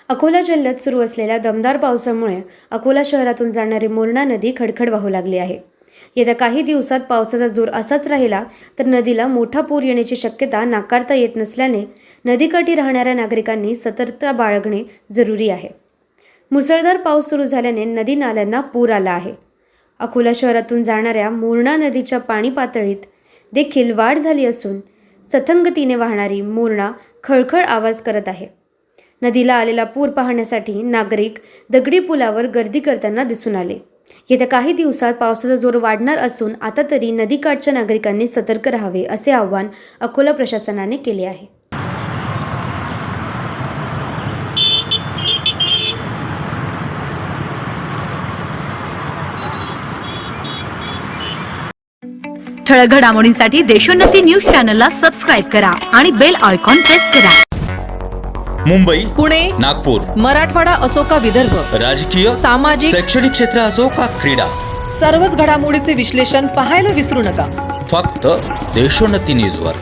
अकोला जिल्ह्यात सुरू असलेल्या दमदार पावसामुळे अकोला शहरातून जाणारी मोरणा नदी खडखड वाहू लागली आहे. येत्या काही दिवसात पावसाचा जोर असाच राहिला तर नदीला मोठा पूर येण्याची शक्यता नाकारता येत नसल्याने नदीकाठी राहणाऱ्या नागरिकांनी सतर्कता बाळगणे जरुरी आहे. मुसळधार पाऊस सुरू झाल्याने नदी नाल्यांना पूर आला आहे. अकोला शहरातून जाणाऱ्या मोरणा नदीच्या पाणी पातळीत देखील वाढ झाली असून सतंगतीने वाहणारी मोरणा खळखळ आवाज करत आहे. नदीला आलेला पूर पाहण्यासाठी नागरिक दगडी पुलावर गर्दी करताना दिसून आले. येत्या काही दिवसात पावसाचा जोर वाढणार असून आता तरी नदीकाठच्या नागरिकांनी सतर्क राहावे असे आवाहन अकोला प्रशासनाने केले आहे. ठळक घडामोडींसाठी देशोन्नती न्यूज चॅनलला सबस्क्राईब करा आणि बेल आयकॉन प्रेस करा. मुंबई, पुणे, नागपूर, मराठवाडा असो का विदर्भ, राजकीय, सामाजिक, शैक्षणिक क्षेत्र असो का क्रीडा, सर्वच घडामोडीचे विश्लेषण पाहायला विसरू नका. फक्त देशोन्नती न्यूजवर.